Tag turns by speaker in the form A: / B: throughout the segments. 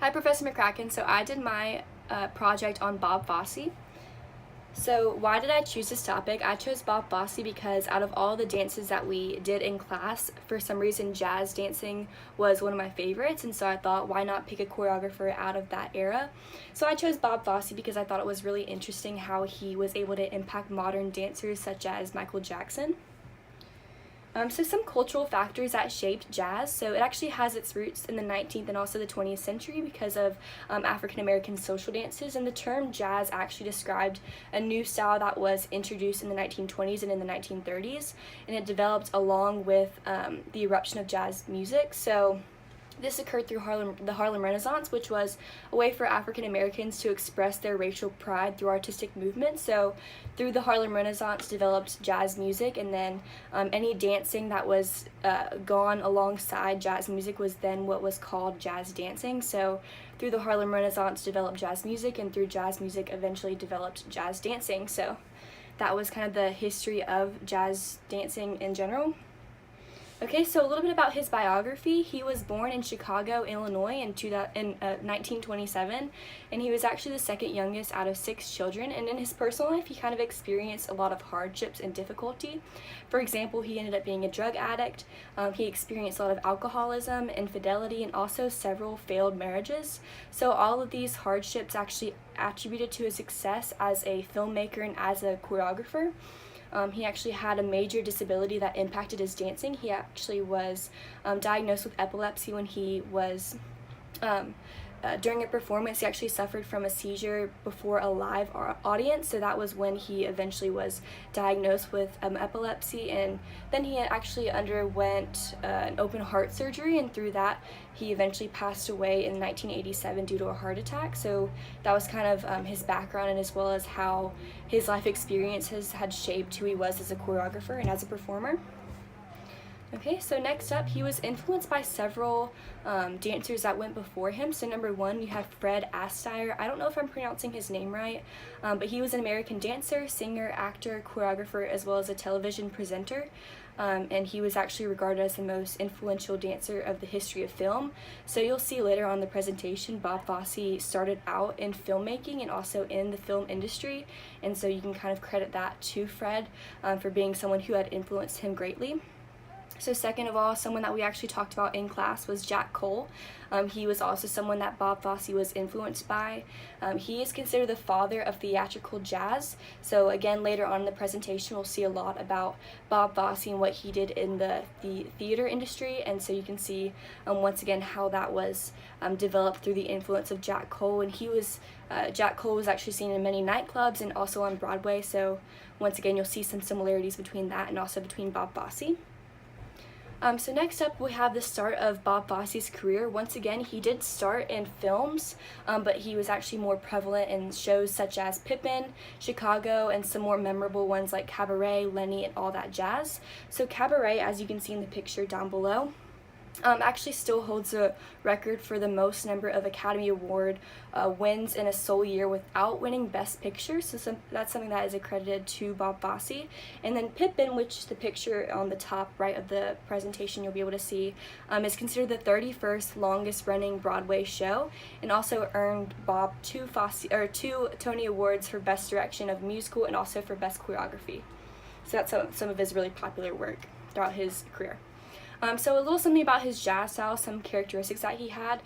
A: Hi, Professor McCracken. So I did my project on Bob Fosse. So why did I choose this topic? I chose Bob Fosse because out of all the dances that we did in class, for some reason jazz dancing was one of my favorites, and so I thought, why not pick a choreographer out of that era? So I chose Bob Fosse because I thought it was really interesting how he was able to impact modern dancers such as Michael Jackson. So some cultural factors that shaped jazz. So it actually has its roots in the 19th and also the 20th century because of African American social dances. And the term jazz actually described a new style that was introduced in the 1920s and in the 1930s, and it developed along with the eruption of jazz music. So this occurred through the Harlem Renaissance, which was a way for African Americans to express their racial pride through artistic movement. So, through the Harlem Renaissance, developed jazz music, and then any dancing that was gone alongside jazz music was then what was called jazz dancing. So, through the Harlem Renaissance, developed jazz music, and through jazz music, eventually developed jazz dancing. So, that was kind of the history of jazz dancing in general. Okay, so a little bit about his biography. He was born in Chicago, Illinois in 1927, and he was actually the second youngest out of 6 children. And in his personal life, he kind of experienced a lot of hardships and difficulty. For example, he ended up being a drug addict. He experienced a lot of alcoholism, infidelity, and also several failed marriages. So all of these hardships actually attributed to his success as a filmmaker and as a choreographer. He actually had a major disability that impacted his dancing. He actually was diagnosed with epilepsy when he was during a performance. He actually suffered from a seizure before a live audience, so that was when he eventually was diagnosed with epilepsy, and then he actually underwent an open heart surgery, and through that he eventually passed away in 1987 due to a heart attack. So that was kind of his background, and as well as how his life experiences had shaped who he was as a choreographer and as a performer. Okay, so next up, he was influenced by several dancers that went before him. So number 1, you have Fred Astaire. I don't know if I'm pronouncing his name right, but he was an American dancer, singer, actor, choreographer, as well as a television presenter. And he was actually regarded as the most influential dancer of the history of film. So you'll see later on in the presentation, Bob Fosse started out in filmmaking and also in the film industry, and so you can kind of credit that to Fred for being someone who had influenced him greatly. So second of all, someone that we actually talked about in class was Jack Cole. He was also someone that Bob Fosse was influenced by. He is considered the father of theatrical jazz. So again, later on in the presentation, we'll see a lot about Bob Fosse and what he did in the theater industry. And so you can see, once again, how that was developed through the influence of Jack Cole. And Jack Cole was actually seen in many nightclubs and also on Broadway. So once again, you'll see some similarities between that and also between Bob Fosse. So next up, we have the start of Bob Fosse's career. Once again, he did start in films, but he was actually more prevalent in shows such as Pippin, Chicago, and some more memorable ones like Cabaret, Lenny, and all that jazz. So Cabaret, as you can see in the picture down below, actually still holds a record for the most number of Academy Award wins in a sole year without winning Best Picture, so that's something that is accredited to Bob Fosse. And then Pippin, which the picture on the top right of the presentation you'll be able to see, is considered the 31st longest running Broadway show, and also earned Bob 2 Tony Awards for Best Direction of Musical and also for Best Choreography. So that's some of his really popular work throughout his career. So a little something about his jazz style, some characteristics that he had.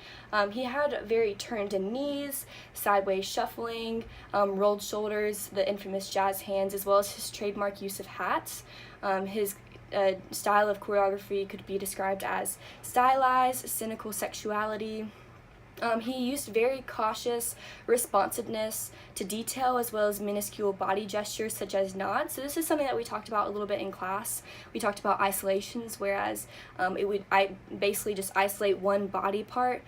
A: He had very turned in knees, sideways shuffling, rolled shoulders, the infamous jazz hands, as well as his trademark use of hats. His style of choreography could be described as stylized, cynical sexuality. He used very cautious responsiveness to detail as well as minuscule body gestures such as nods. So this is something that we talked about a little bit in class. We talked about isolations, whereas I basically just isolate one body part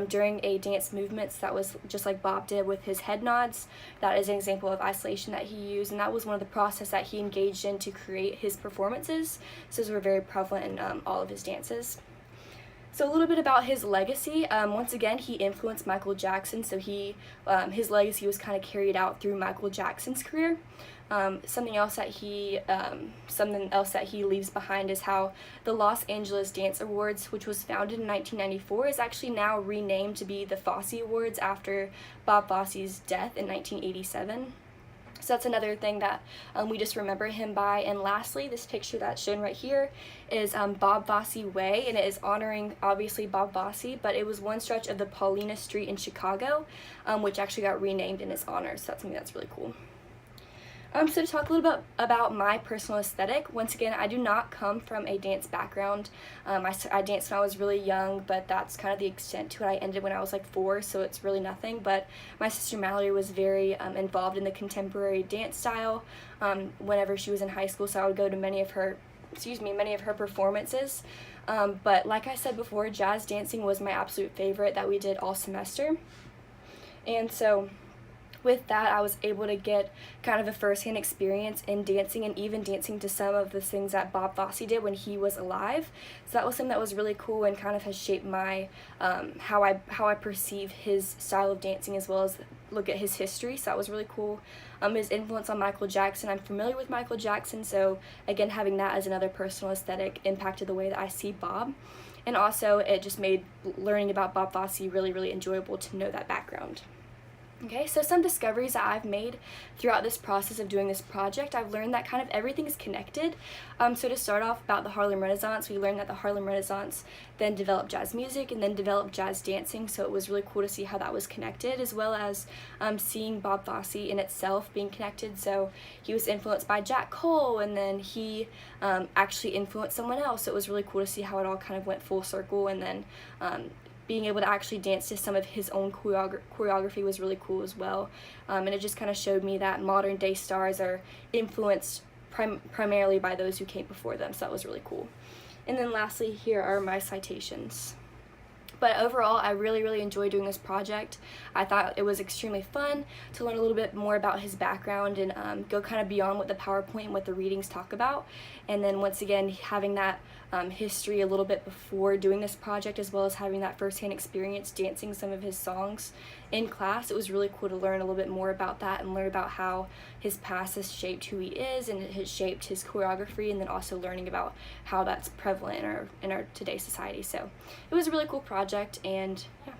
A: during a dance movement. So that was just like Bob did with his head nods. That is an example of isolation that he used, and that was one of the process that he engaged in to create his performances. So those were very prevalent in all of his dances. So a little bit about his legacy. Once again, he influenced Michael Jackson, so his legacy was kind of carried out through Michael Jackson's career. Something else that he leaves behind is how the Los Angeles Dance Awards, which was founded in 1994, is actually now renamed to be the Fosse Awards after Bob Fosse's death in 1987. So that's another thing that we just remember him by. And lastly, this picture that's shown right here is Bob Fosse Way, and it is honoring, obviously, Bob Fosse, but it was one stretch of the Paulina Street in Chicago, which actually got renamed in his honor, so that's something that's really cool. So to talk a little bit about my personal aesthetic, once again, I do not come from a dance background. I danced when I was really young, but that's kind of the extent to it. I ended when I was like 4, so it's really nothing. But my sister Mallory was very involved in the contemporary dance style whenever she was in high school, so I would go to many of her performances. But like I said before, jazz dancing was my absolute favorite that we did all semester. And so with that, I was able to get kind of a first-hand experience in dancing, and even dancing to some of the things that Bob Fosse did when he was alive. So that was something that was really cool and kind of has shaped my how I perceive his style of dancing, as well as look at his history. So that was really cool. His influence on Michael Jackson. I'm familiar with Michael Jackson, so again, having that as another personal aesthetic impacted the way that I see Bob. And also, it just made learning about Bob Fosse really, really enjoyable to know that background. Okay, so some discoveries that I've made throughout this process of doing this project, I've learned that kind of everything is connected. So to start off about the Harlem Renaissance, we learned that the Harlem Renaissance then developed jazz music and then developed jazz dancing, so it was really cool to see how that was connected, as well as seeing Bob Fosse in itself being connected. So he was influenced by Jack Cole, and then he actually influenced someone else, so it was really cool to see how it all kind of went full circle, and then being able to actually dance to some of his own choreography was really cool as well. And it just kind of showed me that modern day stars are influenced primarily by those who came before them, so that was really cool. And then lastly, here are my citations. But overall, I really, really enjoyed doing this project. I thought it was extremely fun to learn a little bit more about his background and go kind of beyond what the PowerPoint and what the readings talk about. And then once again, having that history a little bit before doing this project, as well as having that firsthand experience dancing some of his songs in class, it was really cool to learn a little bit more about that and learn about how his past has shaped who he is and it has shaped his choreography, and then also learning about how that's prevalent in our today's society. So it was a really cool project, and yeah.